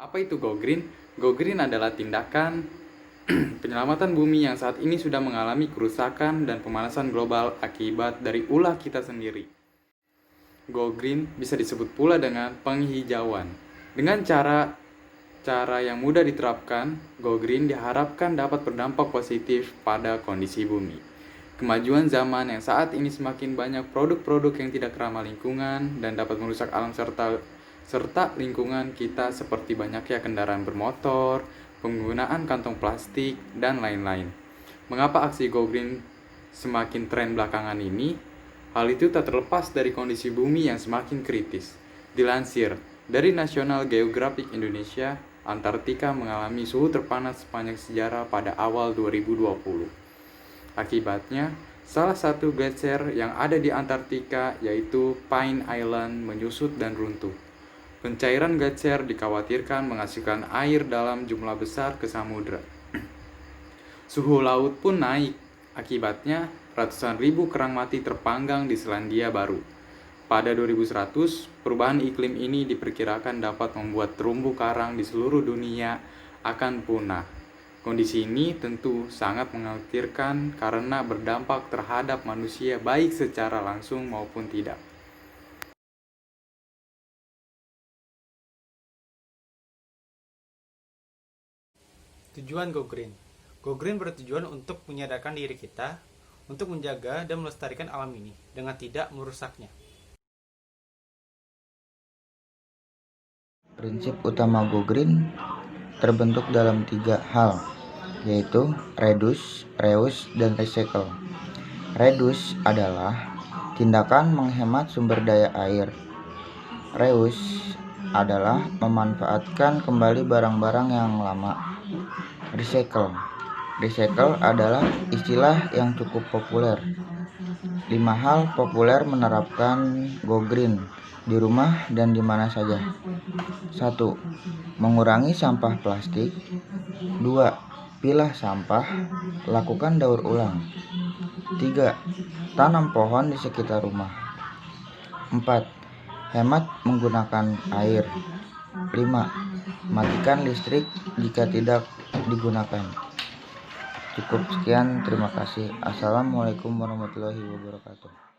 Apa itu Go Green? Go Green adalah tindakan penyelamatan bumi yang saat ini sudah mengalami kerusakan dan pemanasan global akibat dari ulah kita sendiri. Go Green bisa disebut pula dengan penghijauan. Dengan cara yang mudah diterapkan, Go Green diharapkan dapat berdampak positif pada kondisi bumi. Kemajuan zaman yang saat ini semakin banyak produk-produk yang tidak ramah lingkungan dan dapat merusak alam serta lingkungan kita seperti banyaknya kendaraan bermotor, penggunaan kantong plastik, dan lain-lain. Mengapa aksi Go Green semakin tren belakangan ini? Hal itu tak terlepas dari kondisi bumi yang semakin kritis. Dilansir dari National Geographic Indonesia, Antartika mengalami suhu terpanas sepanjang sejarah pada awal 2020. Akibatnya, salah satu gletser yang ada di Antartika yaitu Pine Island menyusut dan runtuh. Pencairan gletser dikhawatirkan menghasilkan air dalam jumlah besar ke samudra. Suhu laut pun naik. Akibatnya, ratusan ribu kerang mati terpanggang di Selandia Baru. Pada 2100, perubahan iklim ini diperkirakan dapat membuat terumbu karang di seluruh dunia akan punah. Kondisi ini tentu sangat mengkhawatirkan karena berdampak terhadap manusia baik secara langsung maupun tidak. Tujuan Go Green. Go Green bertujuan untuk menyadarkan diri kita untuk menjaga dan melestarikan alam ini dengan tidak merusaknya. Prinsip utama Go Green terbentuk dalam 3 hal, yaitu reduce, reuse, dan recycle. Reduce adalah tindakan menghemat sumber daya air. Reuse adalah memanfaatkan kembali barang-barang yang lama. Recycle adalah istilah yang cukup populer. 5 hal populer menerapkan Go Green di rumah dan di mana saja. 1. Mengurangi sampah plastik. 2. Pilah sampah, lakukan daur ulang. 3. Tanam pohon di sekitar rumah. 4. Hemat menggunakan air. 5. Matikan listrik jika tidak digunakan. Cukup sekian, terima kasih. Assalamualaikum warahmatullahi wabarakatuh.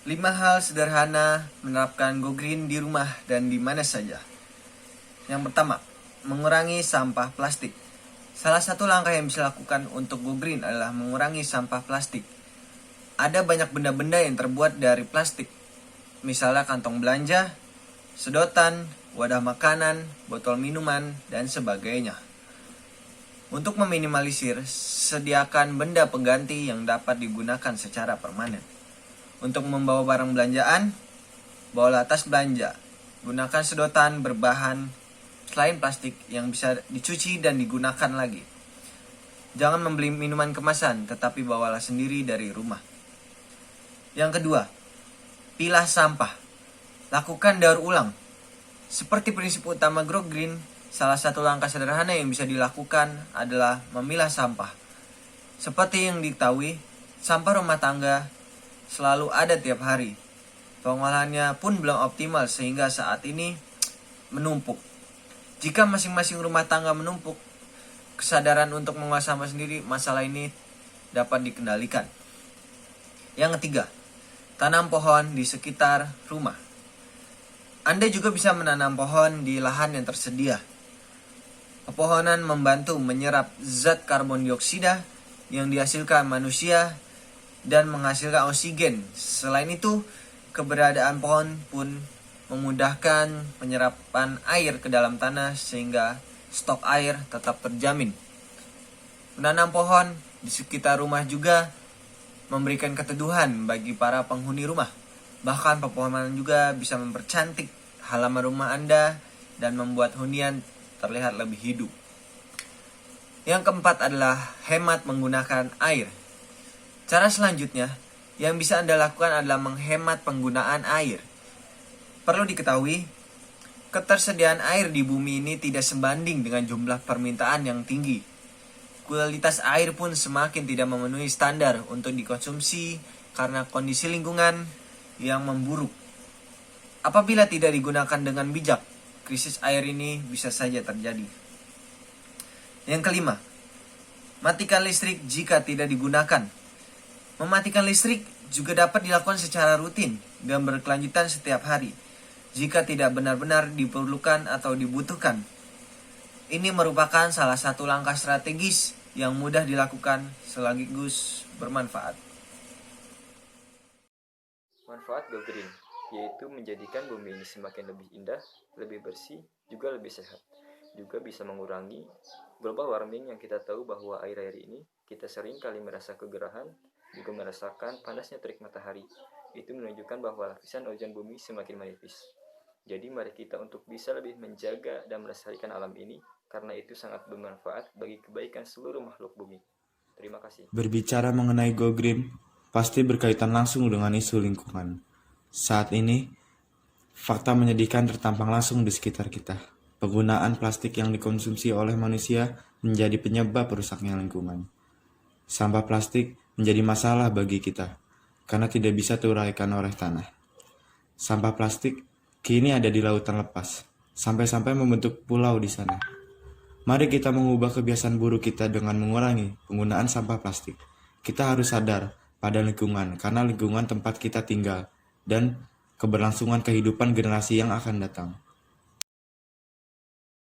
Lima hal sederhana menerapkan Go Green di rumah dan di mana saja. Yang pertama, mengurangi sampah plastik. Salah satu langkah yang bisa dilakukan untuk Go Green adalah mengurangi sampah plastik. Ada banyak benda-benda yang terbuat dari plastik. Misalnya kantong belanja, sedotan, wadah makanan, botol minuman, dan sebagainya. Untuk meminimalisir, sediakan benda pengganti yang dapat digunakan secara permanen. Untuk membawa barang belanjaan, bawalah tas belanja. Gunakan sedotan berbahan selain plastik yang bisa dicuci dan digunakan lagi. Jangan membeli minuman kemasan, tetapi bawalah sendiri dari rumah. Yang kedua, pilah sampah. Lakukan daur ulang. Seperti prinsip utama Go Green, salah satu langkah sederhana yang bisa dilakukan adalah memilah sampah. Seperti yang diketahui, sampah rumah tangga selalu ada tiap hari. Pengolahannya pun belum optimal sehingga saat ini menumpuk. Jika masing-masing rumah tangga menumpuk, kesadaran untuk mengolah sampah sendiri, masalah ini dapat dikendalikan. Yang ketiga, tanam pohon di sekitar rumah. Anda juga bisa menanam pohon di lahan yang tersedia. Pepohonan membantu menyerap zat karbon dioksida yang dihasilkan manusia dan menghasilkan oksigen. Selain itu, keberadaan pohon pun memudahkan penyerapan air ke dalam tanah sehingga stok air tetap terjamin. Menanam pohon di sekitar rumah juga memberikan keteduhan bagi para penghuni rumah. Bahkan pepohonan juga bisa mempercantik halaman rumah Anda dan membuat hunian terlihat lebih hidup. Yang keempat adalah hemat menggunakan air. Cara selanjutnya yang bisa Anda lakukan adalah menghemat penggunaan air. Perlu diketahui, ketersediaan air di bumi ini tidak sebanding dengan jumlah permintaan yang tinggi. Kualitas air pun semakin tidak memenuhi standar untuk dikonsumsi karena kondisi lingkungan yang memburuk. Apabila tidak digunakan dengan bijak, krisis air ini bisa saja terjadi. Yang kelima, matikan listrik jika tidak digunakan. Mematikan listrik juga dapat dilakukan secara rutin dan berkelanjutan setiap hari jika tidak benar-benar diperlukan atau dibutuhkan. Ini merupakan salah satu langkah strategis yang mudah dilakukan sekaligus bermanfaat. Manfaat Go Green, yaitu menjadikan bumi ini semakin lebih indah, lebih bersih, juga lebih sehat. Juga bisa mengurangi global warming yang kita tahu bahwa akhir-akhir ini kita sering kali merasa kegerahan, juga merasakan panasnya terik matahari. Itu menunjukkan bahwa lapisan ozon bumi semakin menipis. Jadi mari kita untuk bisa lebih menjaga dan melestarikan alam ini, karena itu sangat bermanfaat bagi kebaikan seluruh makhluk bumi. Terima kasih. Berbicara mengenai Go Green, pasti berkaitan langsung dengan isu lingkungan. Saat ini, fakta menyedihkan tertampang langsung di sekitar kita. Penggunaan plastik yang dikonsumsi oleh manusia menjadi penyebab rusaknya lingkungan. Sampah plastik menjadi masalah bagi kita, karena tidak bisa teruraikan oleh tanah. Sampah plastik kini ada di lautan lepas, sampai-sampai membentuk pulau di sana. Mari kita mengubah kebiasaan buruk kita dengan mengurangi penggunaan sampah plastik. Kita harus sadar pada lingkungan, karena lingkungan tempat kita tinggal dan keberlangsungan kehidupan generasi yang akan datang.